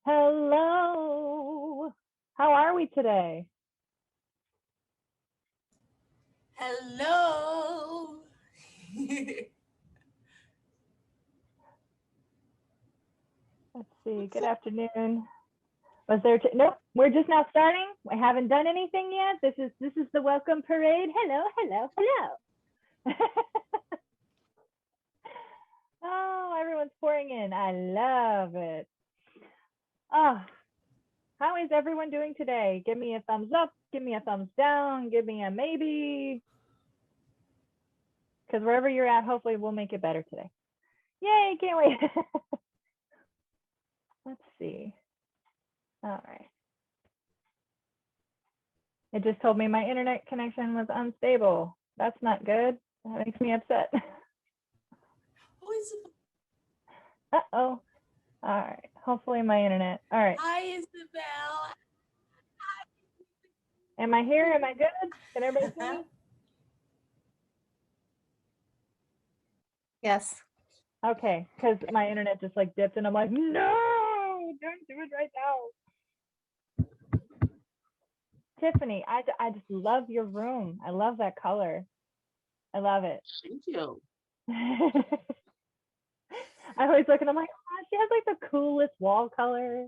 Hello. How are we today? Hello. Let's see. What's Good up? afternoon. Was there? Nope. We're just now starting. We haven't done anything yet. This is the welcome parade. Hello, hello, hello. Oh, everyone's pouring in. I love it. Oh, how is everyone doing today? Give me a thumbs up. Give me a thumbs down. Give me a maybe. Because wherever you're at, hopefully we'll make it better today. Yay! Can't wait. Let's see. All right. It just told me my internet connection was unstable. That's not good. That makes me upset. Who is? Uh-oh. All right. Hopefully my internet. All right. Hi, Isabel. Am I here? Am I good? Can everybody see me? Yes. Okay. Because my internet just like dipped and I'm like, no, don't do it right now. Tiffany, I just love your room. I love that color. I love it. Thank you. I always look and I'm like, oh, she has like the coolest wall color.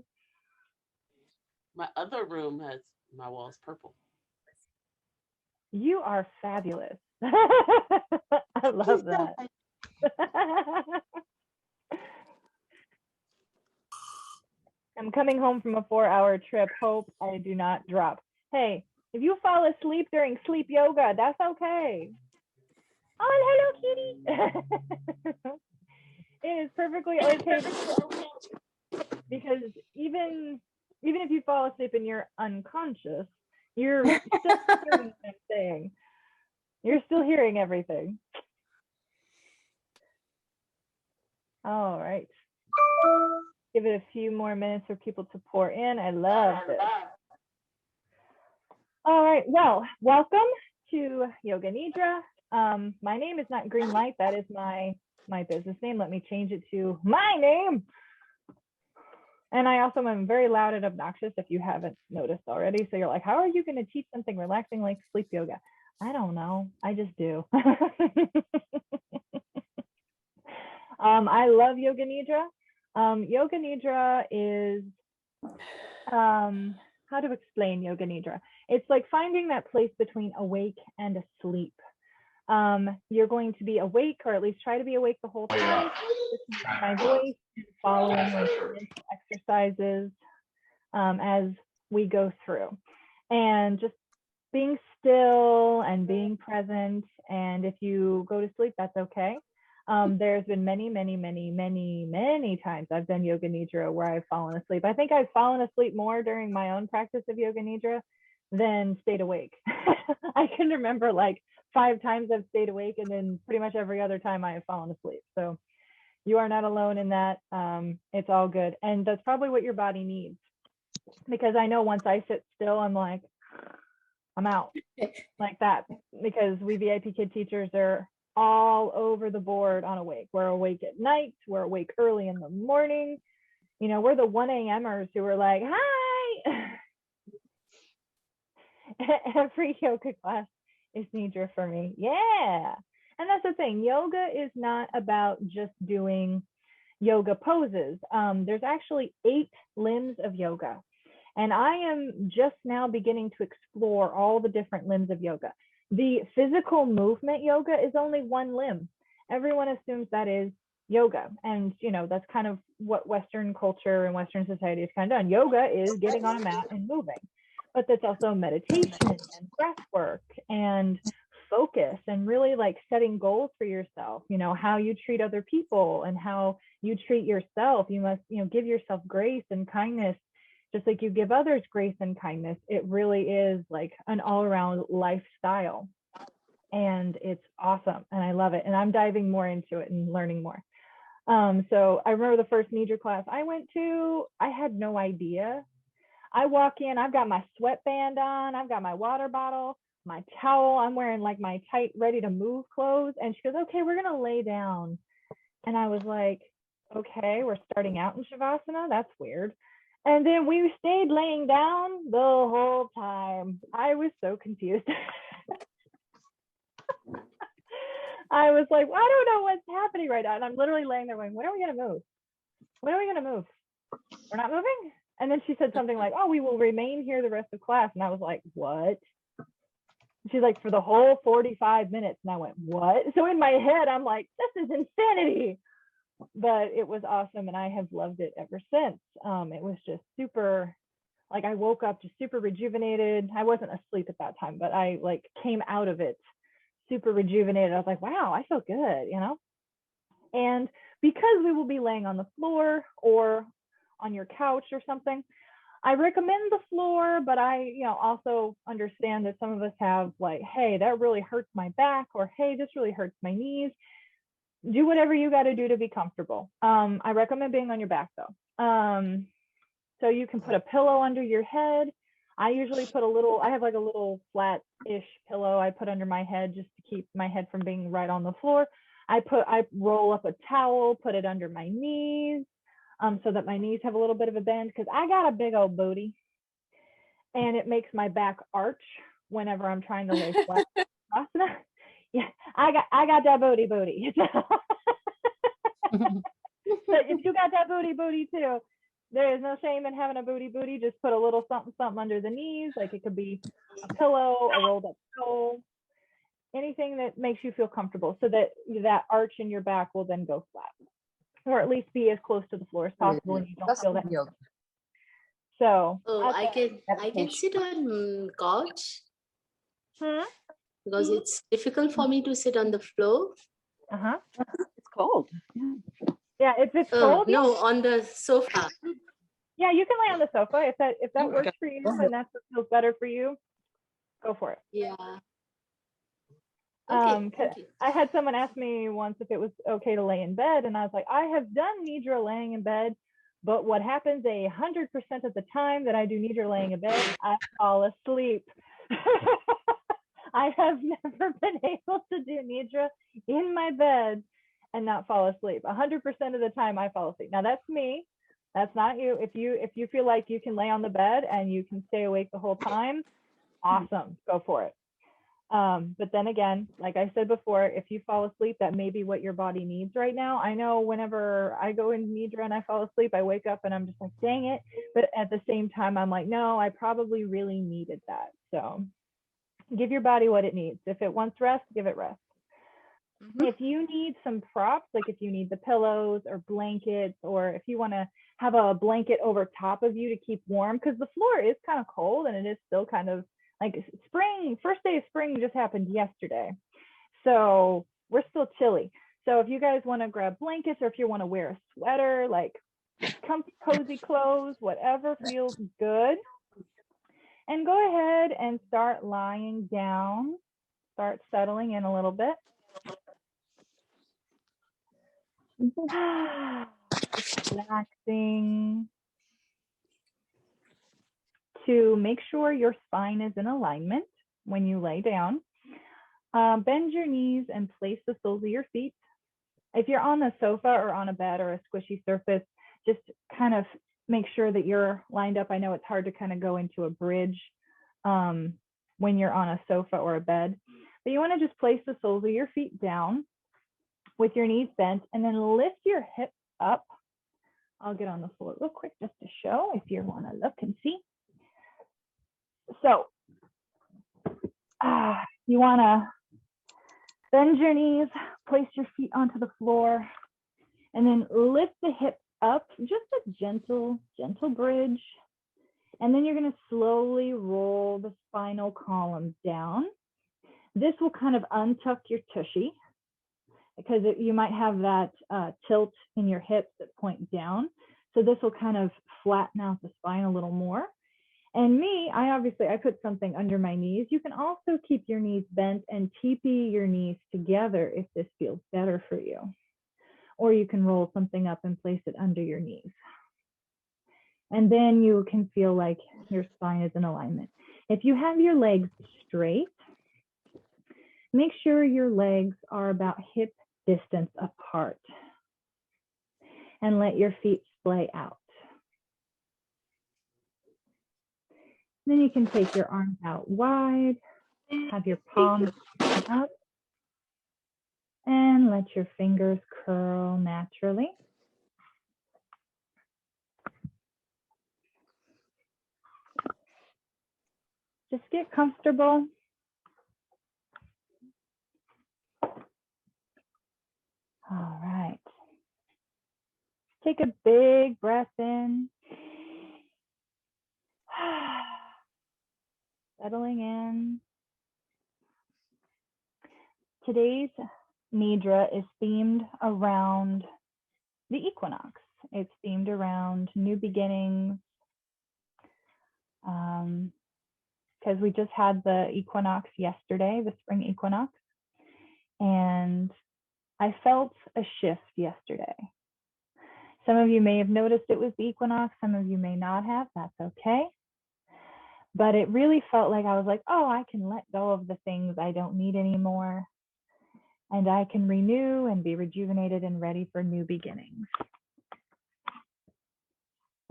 My other room has my walls purple. You are fabulous. I love that. I'm coming home from a 4-hour trip. Hope I do not drop. Hey, if you fall asleep during sleep yoga, that's okay. Oh, hello, kitty. It is perfectly okay because even if you fall asleep and you're unconscious, you're still hearing what I'm saying. You're still hearing everything. All right. Give it a few more minutes for people to pour in. I love this. All right. Well, welcome to Yoga Nidra. My name is not Green Light. That is my business name. Let me change it to my name. And I also am very loud and obnoxious if you haven't noticed already. So you're like, how are you going to teach something relaxing like sleep yoga? I don't know. I just do. I love Yoga Nidra. Yoga Nidra is, how to explain Yoga Nidra? It's like finding that place between awake and asleep. You're going to be awake, or at least try to be awake the whole time, listening to my voice and following like mental exercises as we go through. And just being still and being present. And if you go to sleep, that's okay. There's been many times I've done Yoga Nidra where I've fallen asleep. I think I've fallen asleep more during my own practice of Yoga Nidra than stayed awake. I can remember like 5 times I've stayed awake, and then pretty much every other time I have fallen asleep. So you are not alone in that. It's all good. And that's probably what your body needs. Because I know once I sit still, I'm like, I'm out like that. Because we VIP kid teachers are all over the board on awake. We're awake at night. We're awake early in the morning. You know, we're the 1 a.m.ers who are like, hi. Every yoga class is Nidra for me. Yeah. And that's the thing. Yoga is not about just doing yoga poses. There's actually 8 limbs of yoga. And I am just now beginning to explore all the different limbs of yoga. The physical movement yoga is only one limb. Everyone assumes that is yoga. And, you know, that's kind of what Western culture and Western society has kind of done. Yoga is getting on a mat and moving. But that's also meditation and breath work and focus and really like setting goals for yourself, you know, how you treat other people and how you treat yourself. You must, you know, give yourself grace and kindness just like you give others grace and kindness. It really is like an all-around lifestyle, and it's awesome, and I love it, and I'm diving more into it and learning more. So I remember the first Nidra class I went to, I had no idea. I walk in, I've got my sweatband on, I've got my water bottle, my towel, I'm wearing like my tight, ready to move clothes, and she goes, okay, we're gonna lay down. And I was like, okay, we're starting out in Shavasana, that's weird. And then we stayed laying down the whole time. I was so confused. I was like, well, I don't know what's happening right now. And I'm literally laying there going, when are we going to move? When are we going to move? We're not moving? And then she said something like, oh, we will remain here the rest of class. And I was like, what? She's like, for the whole 45 minutes. And I went, what? So in my head, I'm like, this is insanity. But it was awesome. And I have loved it ever since. It was just super, like I woke up just super rejuvenated. I wasn't asleep at that time, but I like came out of it super rejuvenated. I was like, wow, I feel good, you know? And because we will be laying on the floor or on your couch or something, I recommend the floor, but I, also understand that some of us have like, hey, that really hurts my back, or hey, this really hurts my knees. Do whatever you got to do to be comfortable. I recommend being on your back though. So you can put a pillow under your head. I usually put I have like a little flat-ish pillow I put under my head just to keep my head from being right on the floor. I roll up a towel, put it under my knees, so that my knees have a little bit of a bend, because I got a big old booty and it makes my back arch whenever I'm trying to lay flat. Yeah, I got that booty. So if you got that booty too, there is no shame in having a booty. Just put a little something under the knees. Like it could be a pillow, a rolled up towel, anything that makes you feel comfortable, so that that arch in your back will then go flat, or at least be as close to the floor as possible, and you don't feel that. So I can sit on couch because it's difficult for me to sit on the floor. It's cold. Yeah, if it's cold. No, on the sofa. Yeah, you can lay on the sofa if that works for you and that's what feels better for you. Go for it. Yeah. Okay, I had someone ask me once if it was okay to lay in bed, and I was like, I have done Nidra laying in bed, but what happens 100% of the time that I do Nidra laying in bed, I fall asleep. I have never been able to do Nidra in my bed and not fall asleep. 100% of the time I fall asleep. Now that's me. That's not you. If you feel like you can lay on the bed and you can stay awake the whole time, awesome, go for it. But then again, like I said before, if you fall asleep, that may be what your body needs right now. I know whenever I go in Nidra and I fall asleep, I wake up and I'm just like, dang it. But at the same time, I'm like, no, I probably really needed that. So give your body what it needs. If it wants rest, give it rest. If you need some props, like if you need the pillows or blankets, or if you want to have a blanket over top of you to keep warm, because the floor is kind of cold and it is still kind of like spring. First day of spring just happened yesterday, so we're still chilly. So if you guys want to grab blankets, or if you want to wear a sweater, like comfy, cozy clothes, whatever feels good, and go ahead and start lying down. Start settling in a little bit. Relaxing. To make sure your spine is in alignment when you lay down. Bend your knees and place the soles of your feet. If you're on the sofa or on a bed or a squishy surface, just kind of make sure that you're lined up. I know it's hard to kind of go into a bridge when you're on a sofa or a bed, but you want to just place the soles of your feet down with your knees bent, and then lift your hips up. I'll get on the floor real quick just to show if you want to look and see. So you want to bend your knees, place your feet onto the floor, and then lift the hips up, just a gentle bridge. And then you're going to slowly roll the spinal column down. This will kind of untuck your tushy, because you might have that tilt in your hips that point down. So this will kind of flatten out the spine a little more. And me, I put something under my knees. You can also keep your knees bent and teepee your knees together if this feels better for you. Or you can roll something up and place it under your knees. And then you can feel like your spine is in alignment. If you have your legs straight, make sure your legs are about hip distance apart. And let your feet splay out. Then you can take your arms out wide, have your palms up, and let your fingers curl naturally. Just get comfortable. All right. Take a big breath in. Settling in. Today's Nidra is themed around the equinox. It's themed around new beginnings, because we just had the equinox yesterday, the spring equinox, and I felt a shift yesterday. Some of you may have noticed it was the equinox, some of you may not have, that's okay. But it really felt like I was like, oh, I can let go of the things I don't need anymore, and I can renew and be rejuvenated and ready for new beginnings.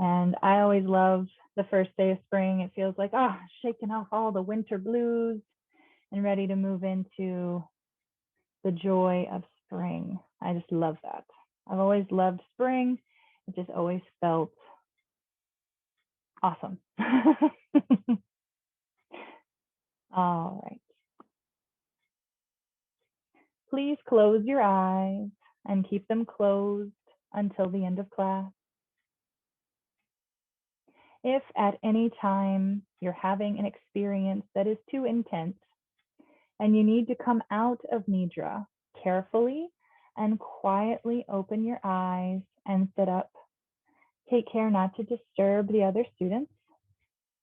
And I always love the first day of spring. It feels like, oh, shaking off all the winter blues and ready to move into the joy of spring. I just love that. I've always loved spring. It just always felt awesome. All right. Please close your eyes and keep them closed until the end of class. If at any time you're having an experience that is too intense and you need to come out of Nidra, carefully and quietly open your eyes and sit up. Take care not to disturb the other students.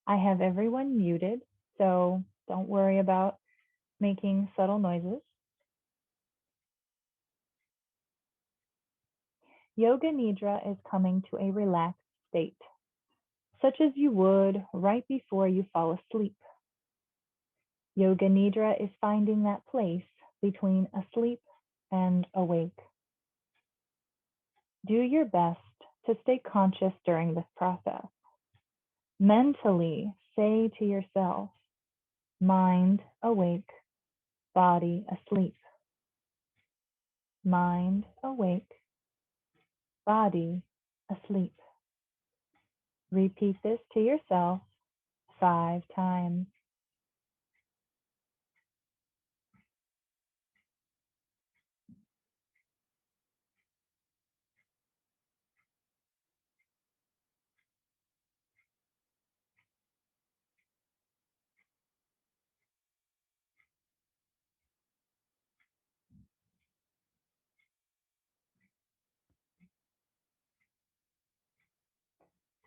I have everyone muted, so don't worry about making subtle noises. Yoga Nidra is coming to a relaxed state, such as you would right before you fall asleep. Yoga Nidra is finding that place between asleep and awake. Do your best to stay conscious during this process. Mentally say to yourself, mind awake, body asleep. Mind awake, body asleep. Repeat this to yourself 5 times.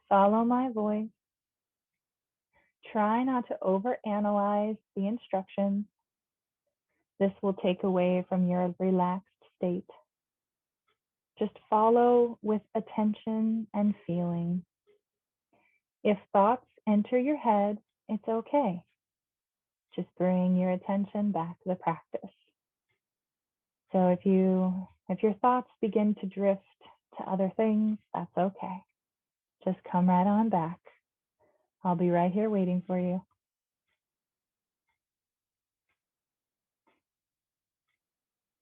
Follow my voice. Try not to overanalyze the instructions. This will take away from your relaxed state. Just follow with attention and feeling. If thoughts enter your head, it's okay. Just bring your attention back to the practice. So if your thoughts begin to drift to other things, that's okay. Just come right on back. I'll be right here waiting for you.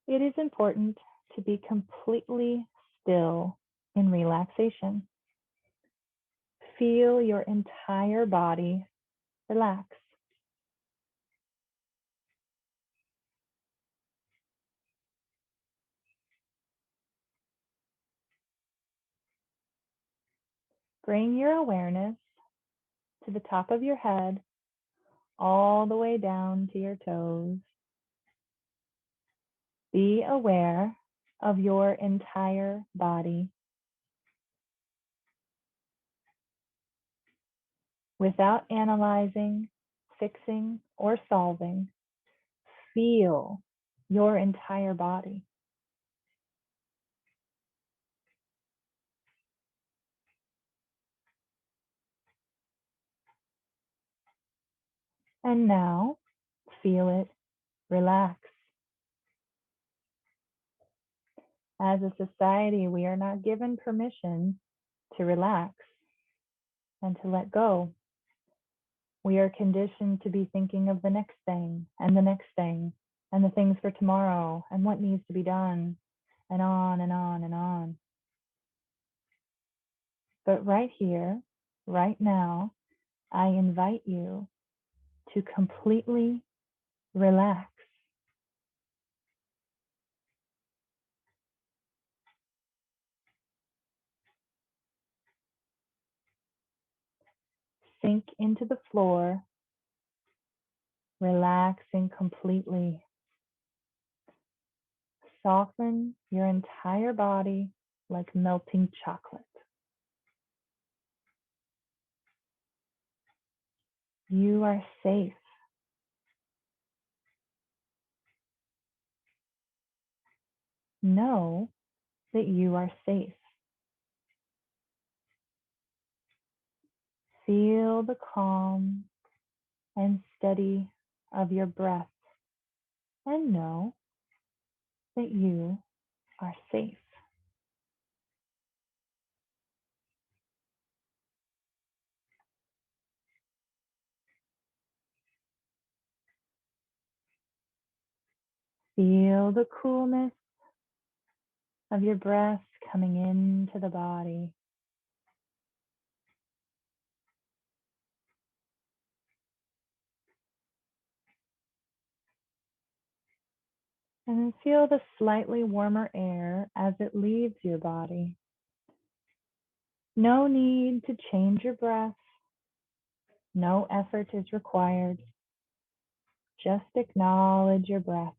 It is important to be completely still in relaxation. Feel your entire body relax. Bring your awareness to the top of your head, all the way down to your toes. Be aware of your entire body. Without analyzing, fixing, or solving, feel your entire body. And now, feel it relax. As a society, we are not given permission to relax and to let go. We are conditioned to be thinking of the next thing and the next thing and the things for tomorrow and what needs to be done and on and on and on. But right here, right now, I invite you to completely relax. Sink into the floor, relaxing completely. Soften your entire body like melting chocolate. You are safe. Know that you are safe. Feel the calm and steady of your breath and know that you are safe. Feel the coolness of your breath coming into the body. And then feel the slightly warmer air as it leaves your body. No need to change your breath. No effort is required. Just acknowledge your breath.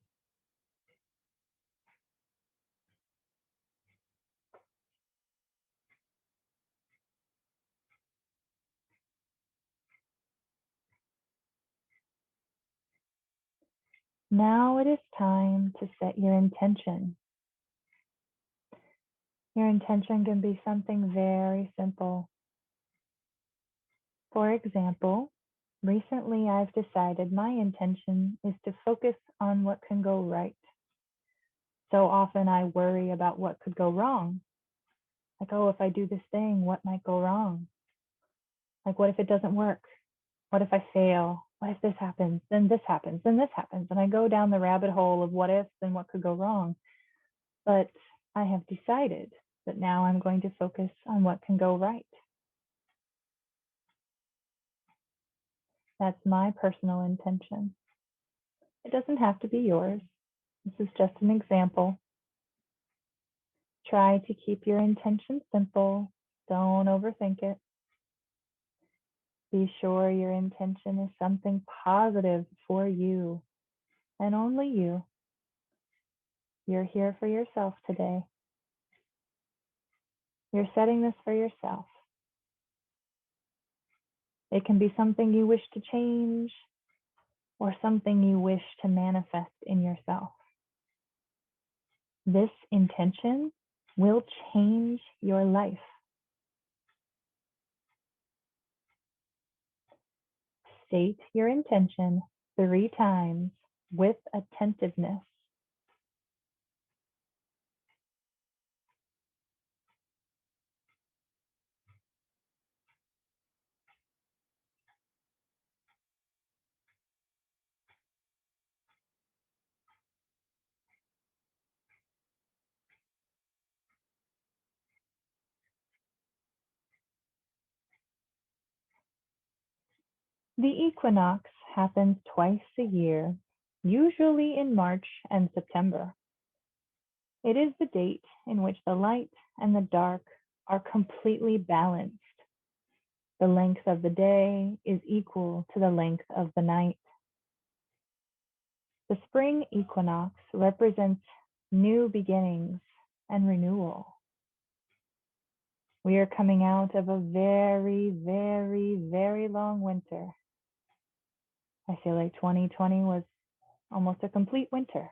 Now it is time to set your intention. Your intention can be something very simple. For example, recently I've decided my intention is to focus on what can go right. So often I worry about what could go wrong. Like, oh, if I do this thing, what might go wrong? Like, what if it doesn't work? What if I fail? What if this happens? Then this happens, then this happens. And I go down the rabbit hole of what ifs and what could go wrong. But I have decided that now I'm going to focus on what can go right. That's my personal intention. It doesn't have to be yours. This is just an example. Try to keep your intention simple. Don't overthink it. Be sure your intention is something positive for you and only you. You're here for yourself today. You're setting this for yourself. It can be something you wish to change or something you wish to manifest in yourself. This intention will change your life. State your intention 3 times with attentiveness. The equinox happens twice a year, usually in March and September. It is the date in which the light and the dark are completely balanced. The length of the day is equal to the length of the night. The spring equinox represents new beginnings and renewal. We are coming out of a very, very, very long winter. I feel like 2020 was almost a complete winter.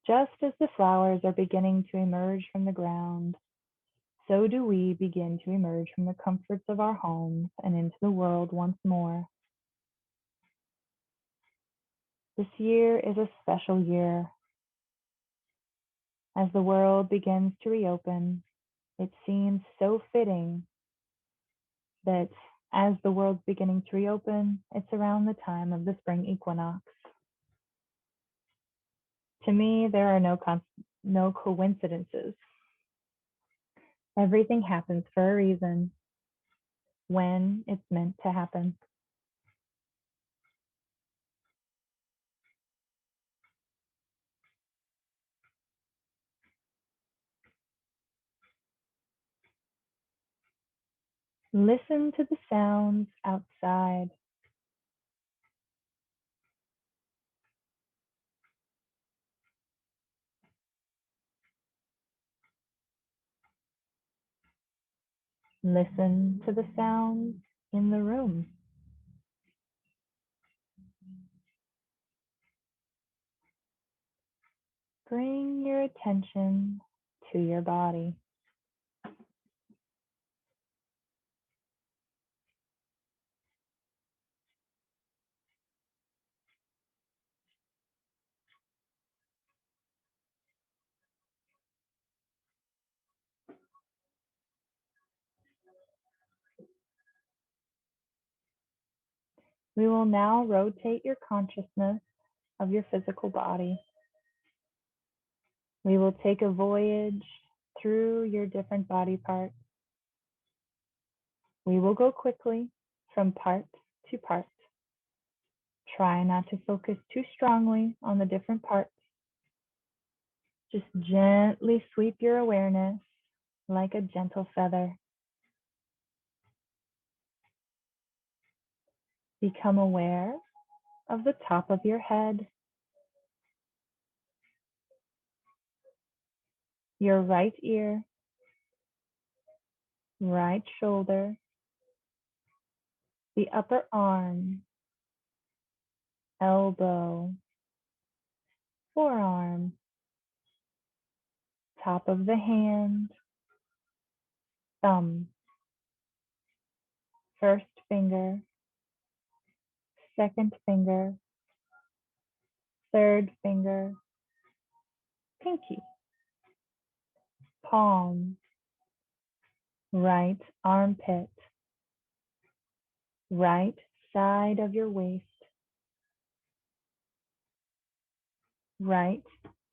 Just as the flowers are beginning to emerge from the ground, so do we begin to emerge from the comforts of our homes and into the world once more. This year is a special year. As the world begins to reopen, it seems so fitting that As the world's beginning to reopen, it's around the time of the spring equinox. To me, there are no coincidences. Everything happens for a reason when it's meant to happen. Listen to the sounds outside. Listen to the sounds in the room. Bring your attention to your body. We will now rotate your consciousness of your physical body. We will take a voyage through your different body parts. We will go quickly from part to part. Try not to focus too strongly on the different parts. Just gently sweep your awareness like a gentle feather. Become aware of the top of your head, your right ear, right shoulder, the upper arm, elbow, forearm, top of the hand, thumb, first finger, second finger, third finger, pinky, palm, right armpit, right side of your waist, right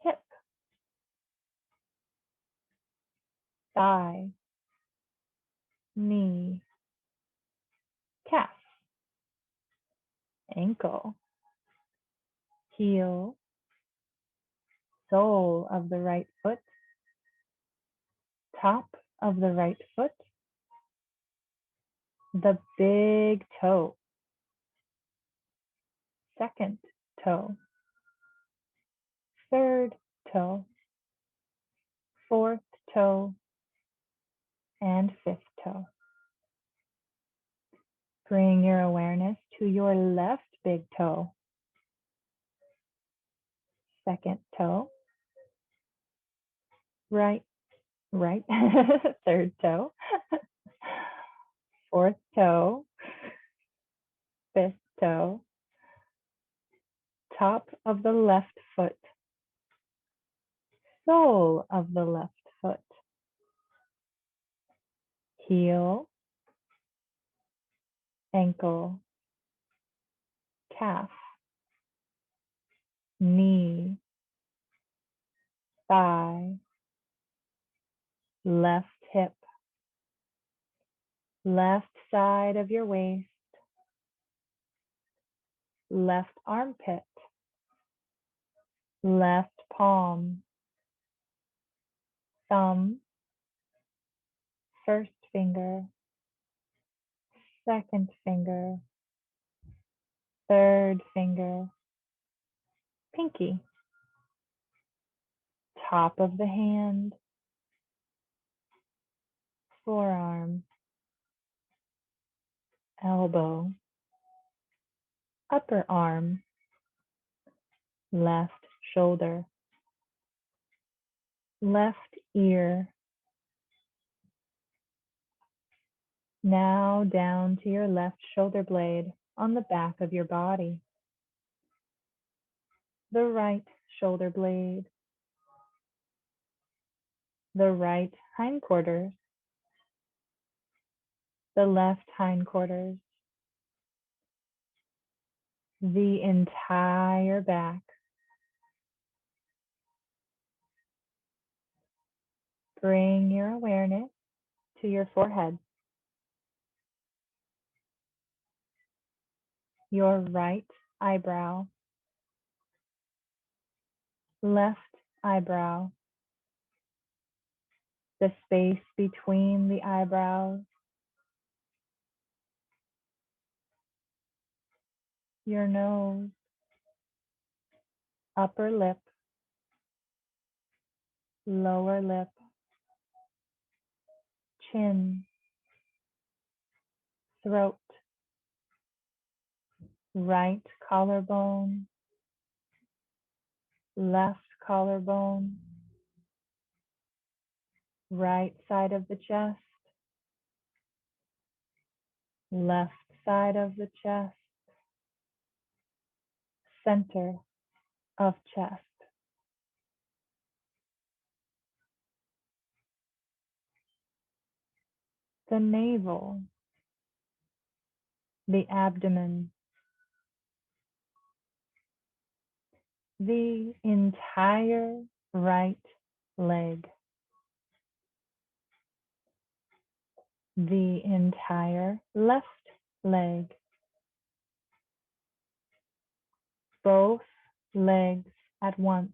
hip, thigh, knee, calf, ankle, heel, sole of the right foot, top of the right foot, the big toe, second toe, third toe, fourth toe, and fifth toe. Bring your awareness to your left big toe, second toe, right, third toe, fourth toe, fifth toe, top of the left foot, sole of the left foot, heel, ankle, calf, knee, thigh, left hip, left side of your waist, left armpit, left palm, thumb, first finger, second finger, third finger, pinky, top of the hand, forearm, elbow, upper arm, left shoulder, left ear. Now down to your left shoulder blade on the back of your body, the right shoulder blade, the right hindquarters, the left hindquarters, the entire back. Bring your awareness to your forehead, your right eyebrow, left eyebrow, the space between the eyebrows, your nose, upper lip, lower lip, chin, throat, right collarbone, left collarbone, right side of the chest, left side of the chest, center of chest, the navel, the abdomen, the entire right leg, the entire left leg, both legs at once,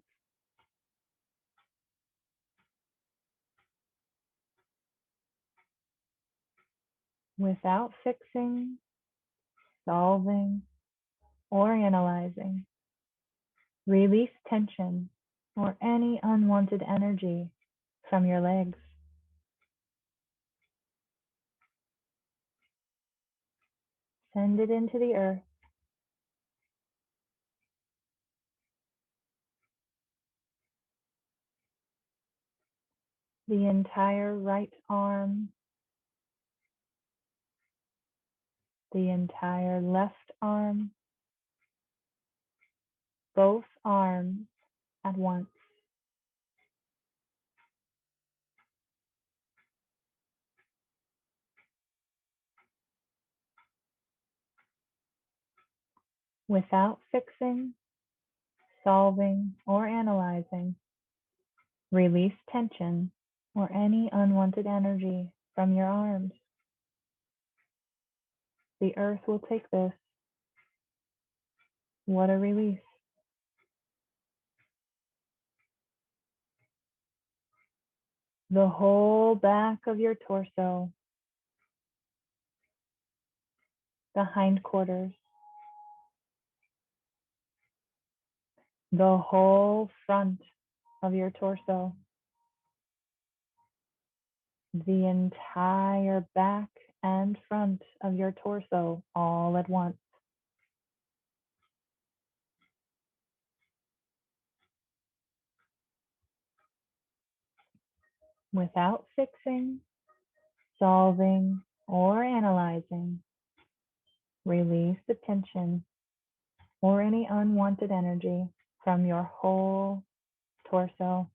without fixing, solving, or analyzing. Release tension or any unwanted energy from your legs. Send it into the earth. The entire right arm, the entire left arm, both arms at once. Without fixing, solving, or analyzing, release tension or any unwanted energy from your arms. The earth will take this. What a release. The whole back of your torso, the hindquarters, the whole front of your torso, the entire back and front of your torso all at once. Without fixing, solving, or analyzing, release the tension or any unwanted energy from your whole torso.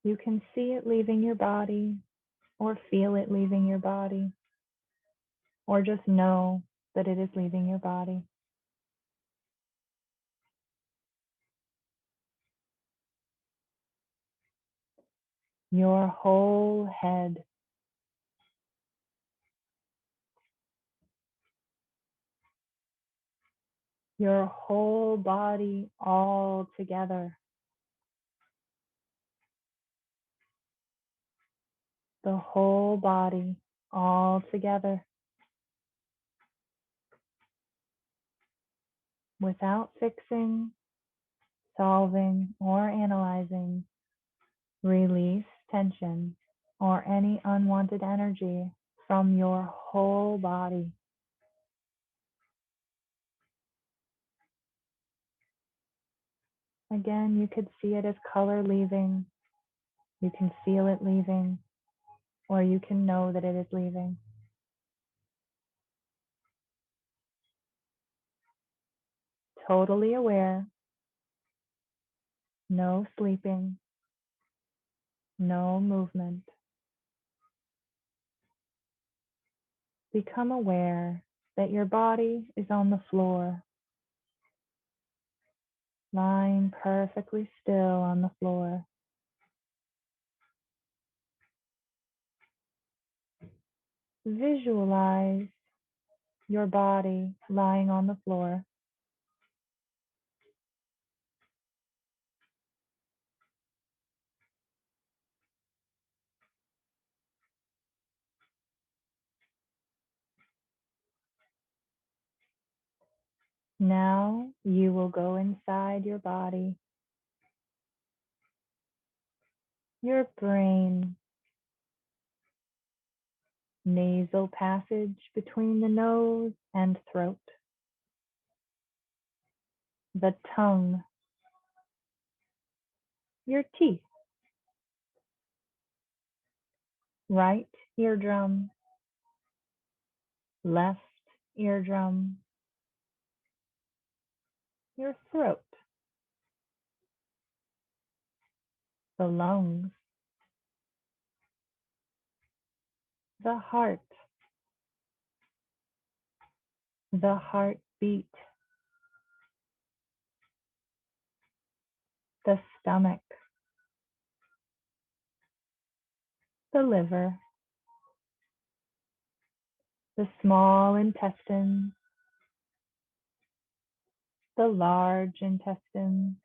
You can see it leaving your body or feel it leaving your body, or just know that it is leaving your body. Your whole head, your whole body all together. The whole body all together. Without fixing, solving, or analyzing, release tension or any unwanted energy from your whole body. Again, you could see it as color leaving. You can feel it leaving. or you can know that it is leaving. Totally aware, no sleeping, no movement. Become aware that your body is on the floor, lying perfectly still on the floor. Visualize your body lying on the floor. Now you will go inside your body, your brain, nasal passage between the nose and throat, the tongue, your teeth, right eardrum, left eardrum, your throat, the lungs, the heartbeat, the stomach, the liver, the small intestine, the large intestine,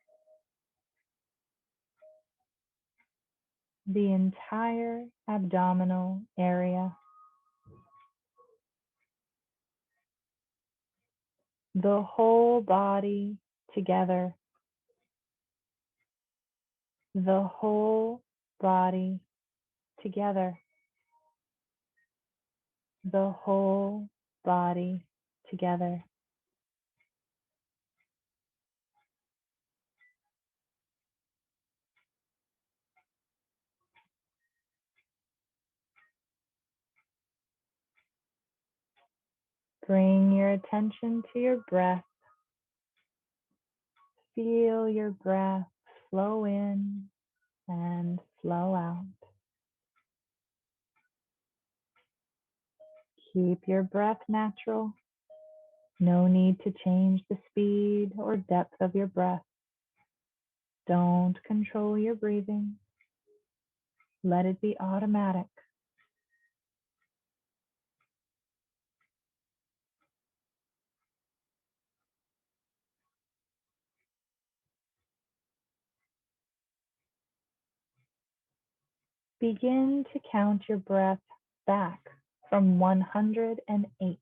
the entire abdominal area, the whole body together, the whole body together, the whole body together. Bring your attention to your breath. Feel your breath flow in and flow out. Keep your breath natural. No need to change the speed or depth of your breath. Don't control your breathing. Let it be automatic. Begin to count your breath back from 108.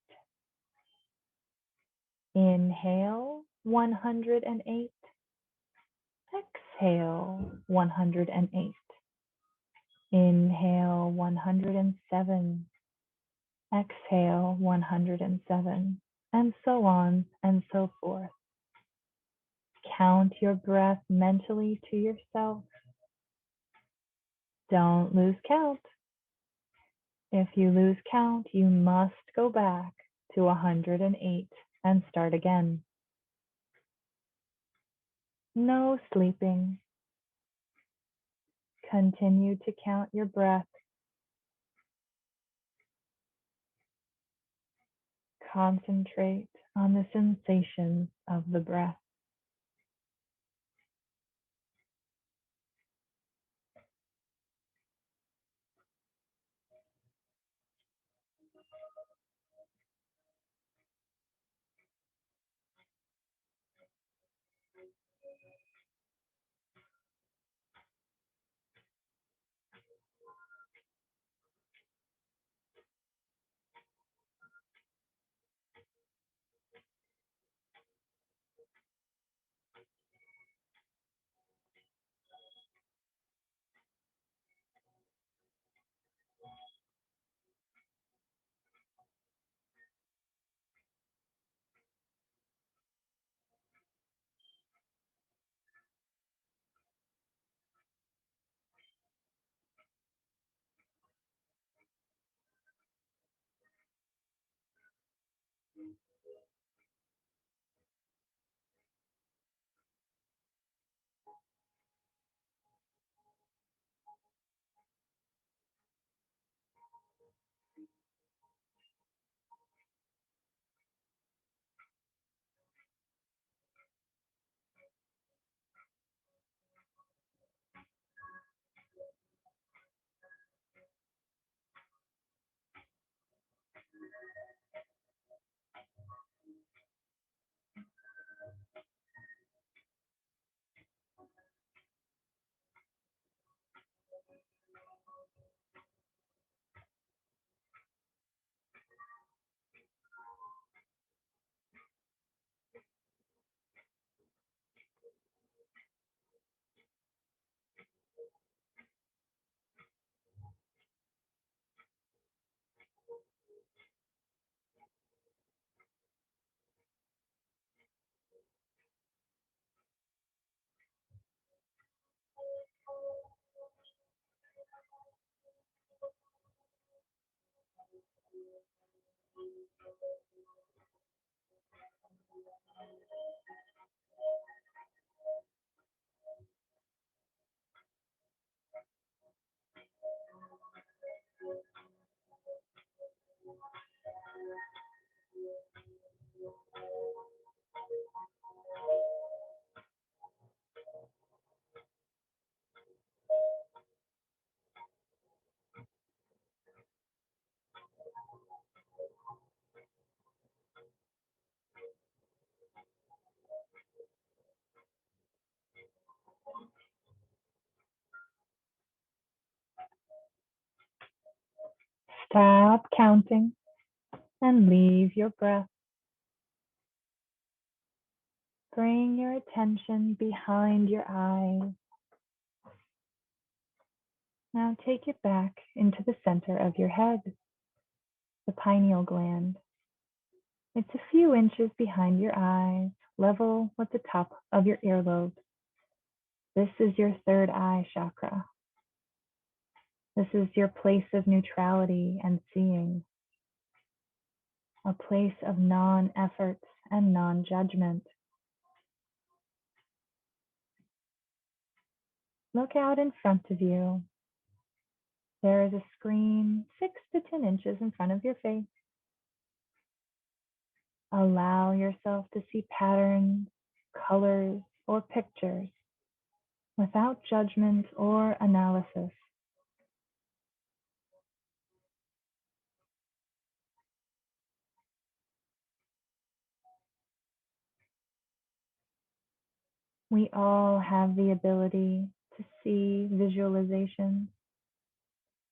Inhale, 108. Exhale, 108. Inhale, 107. Exhale, 107. And so on and so forth. Count your breath mentally to yourself. Don't lose count. If you lose count, you must go back to 108 and start again. No sleeping. Continue to count your breath. Concentrate on the sensations of the breath. Stop counting and leave your breath. Bring your attention behind your eyes. Now take it back into the center of your head, the pineal gland. It's a few inches behind your eyes, level with the top of your earlobe. This is your third eye chakra. This is your place of neutrality and seeing, a place of non-effort and non-judgment. Look out in front of you. There is a screen 6 to 10 inches in front of your face. Allow yourself to see patterns, colors, or pictures without judgment or analysis. We all have the ability to see visualization.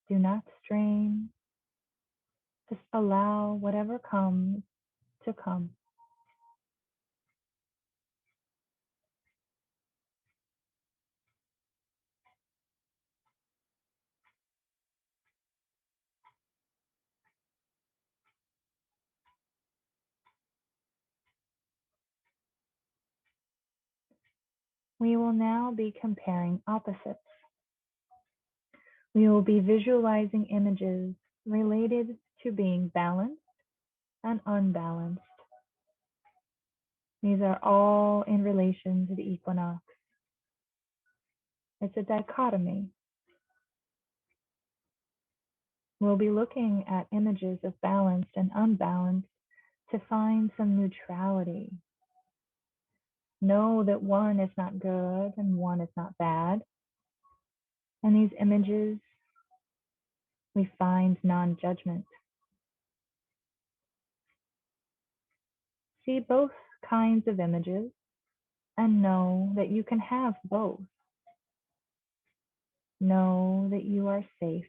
Do not strain. Just allow whatever comes to come. We will now be comparing opposites. We will be visualizing images related to being balanced and unbalanced. These are all in relation to the equinox. It's a dichotomy. We'll be looking at images of balanced and unbalanced to find some neutrality. Know that one is not good and one is not bad. In these images, we find non-judgment. See both kinds of images and know that you can have both. Know that you are safe.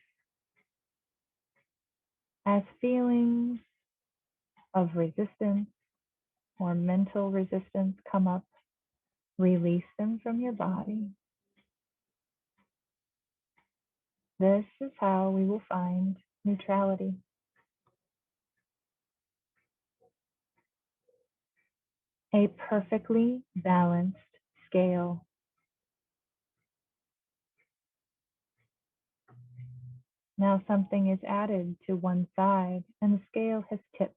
As feelings of resistance or mental resistance come up, release them from your body. This is how we will find neutrality. A perfectly balanced scale. Now something is added to one side and the scale has tipped.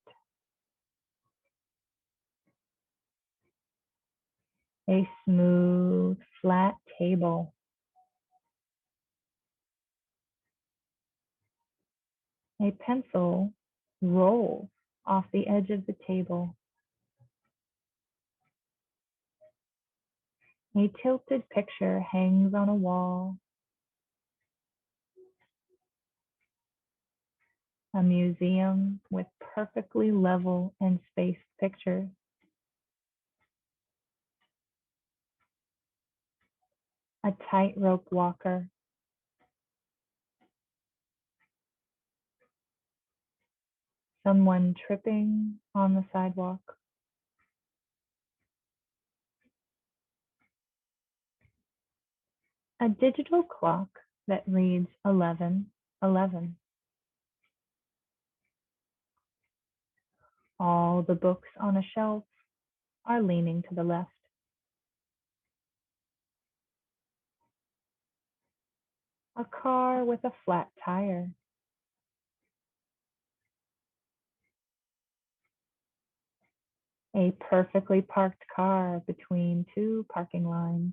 A smooth, flat table. A pencil rolls off the edge of the table. A tilted picture hangs on a wall. A museum with perfectly level and spaced pictures. A tightrope walker. Someone tripping on the sidewalk. A digital clock that reads 11:11. All the books on a shelf are leaning to the left. A car with a flat tire. A perfectly parked car between two parking lines.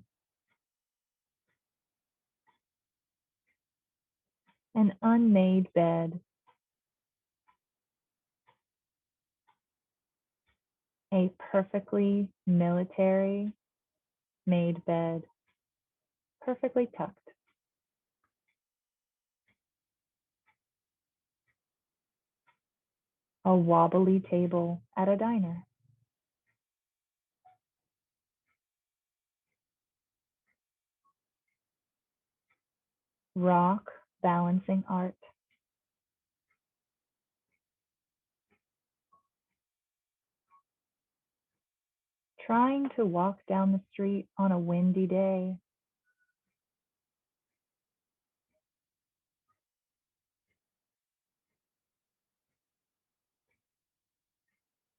An unmade bed. A perfectly military made bed. Perfectly tucked. A wobbly table at a diner. Rock balancing art. Trying to walk down the street on a windy day.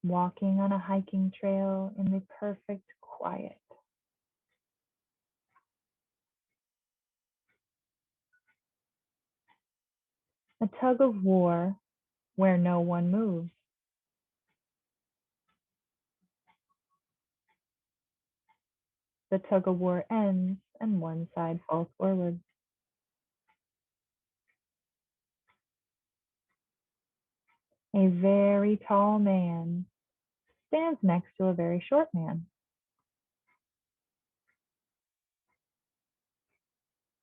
Walking on a hiking trail in the perfect quiet. A tug of war where no one moves. The tug of war ends and one side falls forward. A very tall man stands next to a very short man.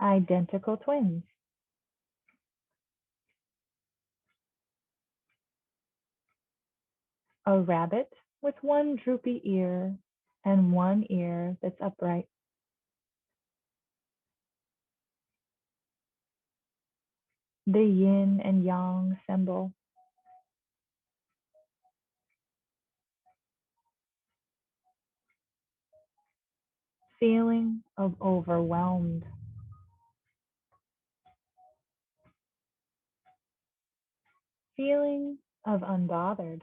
Identical twins. A rabbit with one droopy ear and one ear that's upright. The yin and yang symbol. Feeling of overwhelmed. Feeling of unbothered.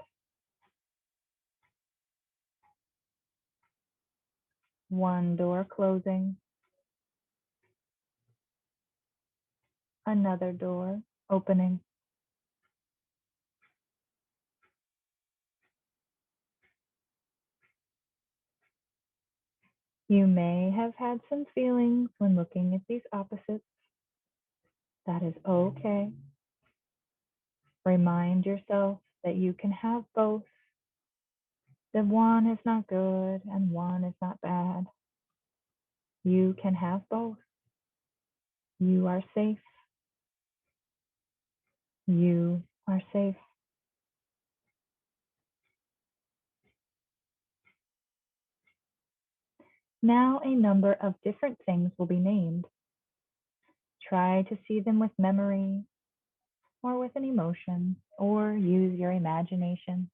One door closing. Another door opening. You may have had some feelings when looking at these opposites. That is okay. Remind yourself that you can have both, that one is not good and one is not bad. You can have both. You are safe. You are safe. Now a number of different things will be named. Try to see them with memory or with an emotion, or use your imagination.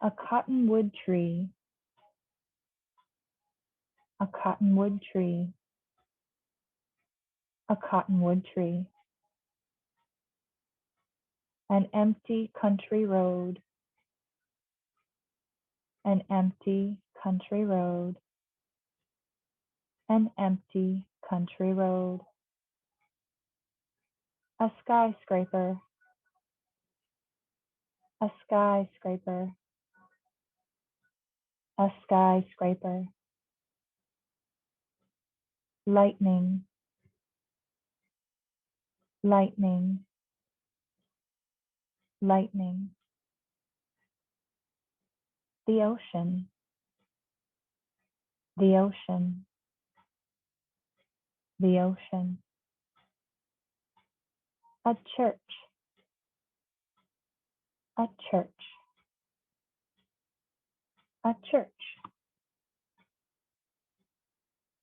A cottonwood tree. A cottonwood tree. A cottonwood tree. An empty country road. An empty country road. An empty country road. A skyscraper. A skyscraper. A skyscraper. Lightning. Lightning. Lightning. The ocean. The ocean. The ocean. A church. A church. A church.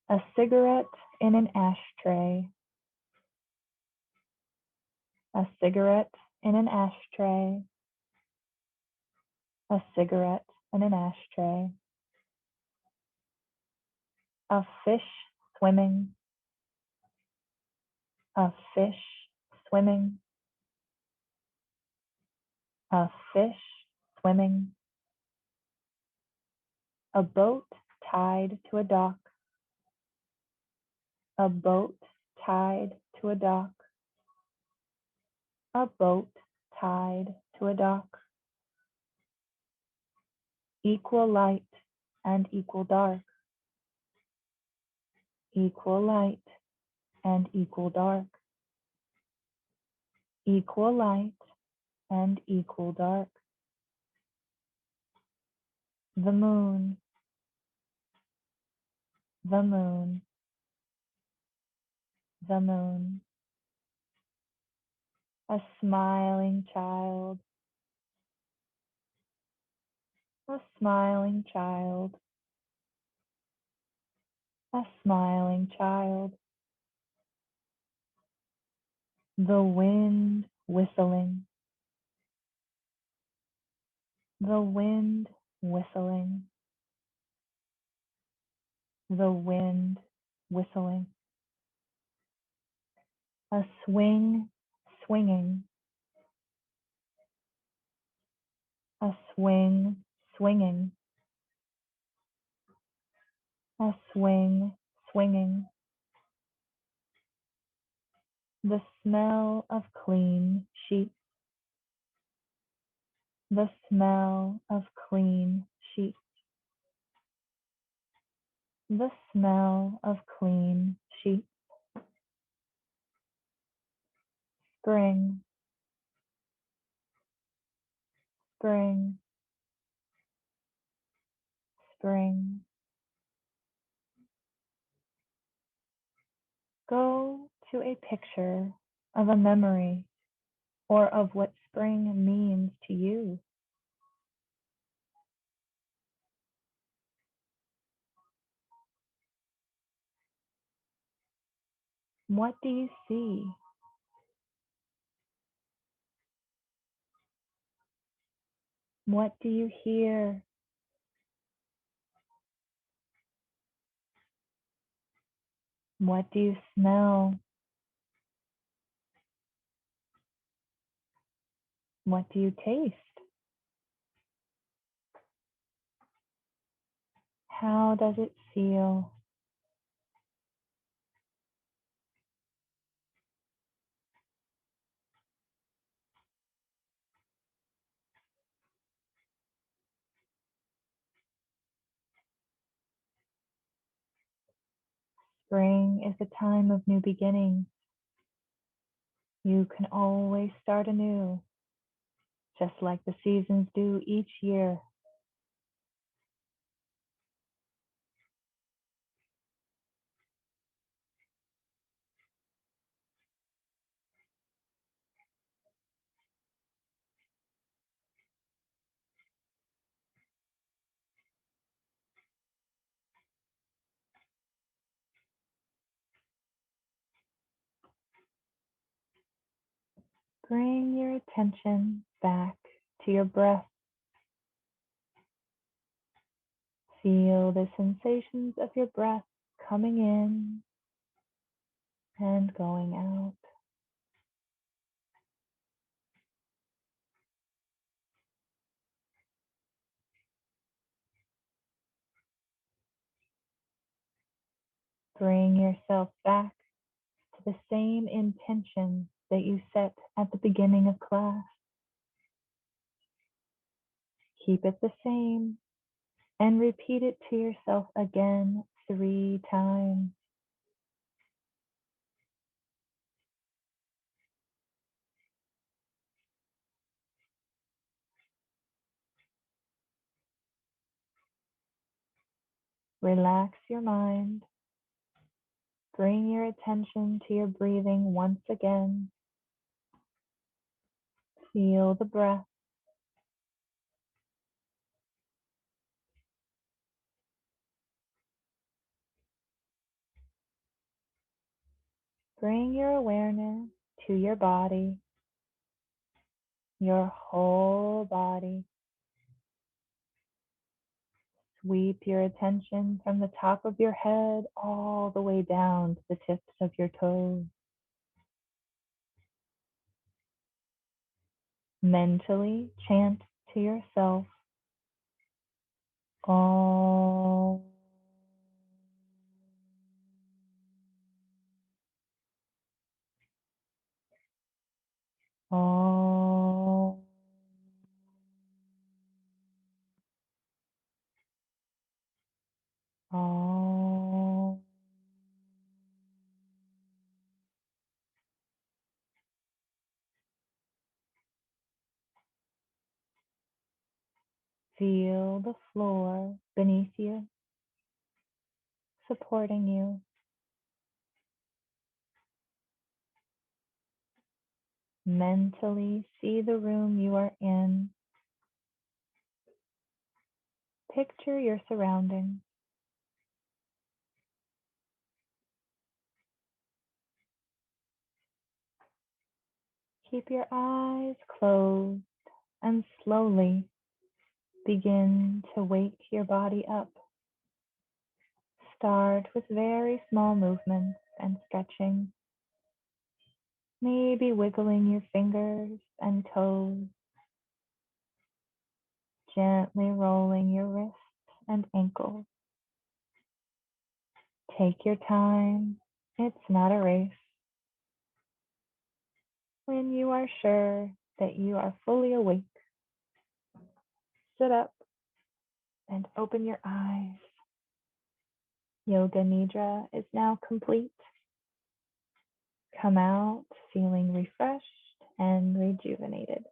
A cigarette in an ashtray. A cigarette in an ashtray. A cigarette in an ashtray. A fish swimming. A fish swimming. A fish swimming. A boat tied to a dock. A boat tied to a dock. A boat tied to to a dark. Equal light and equal dark. Equal light and equal dark. Equal light and equal dark. The moon, the moon, the moon. A smiling child, a smiling child, a smiling child. The wind whistling, the wind whistling, the wind whistling. A swing swinging, a swing swinging, a swing swinging. The smell of clean sheets, the smell of clean sheets, the smell of clean sheets. Spring, spring, spring. Go to a picture of a memory or of what spring means to you. What do you see? What do you hear? What do you smell? What do you taste? How does it feel? Spring is a time of new beginnings. You can always start anew, just like the seasons do each year. Bring your attention back to your breath. Feel the sensations of your breath coming in and going out. Bring yourself back to the same intention that you set at the beginning of class. Keep it the same and repeat it to yourself again 3 times. Relax your mind. Bring your attention to your breathing once again. Feel the breath. Bring your awareness to your body, your whole body. Sweep your attention from the top of your head all the way down to the tips of your toes. Mentally chant to yourself, Om. Om. Feel the floor beneath you, supporting you. Mentally see the room you are in. Picture your surroundings. Keep your eyes closed and slowly begin to wake your body up. Start with very small movements and stretching. Maybe wiggling your fingers and toes. Gently rolling your wrists and ankles. Take your time. It's not a race. When you are sure that you are fully awake, sit up and open your eyes. Yoga Nidra is now complete. Come out feeling refreshed and rejuvenated.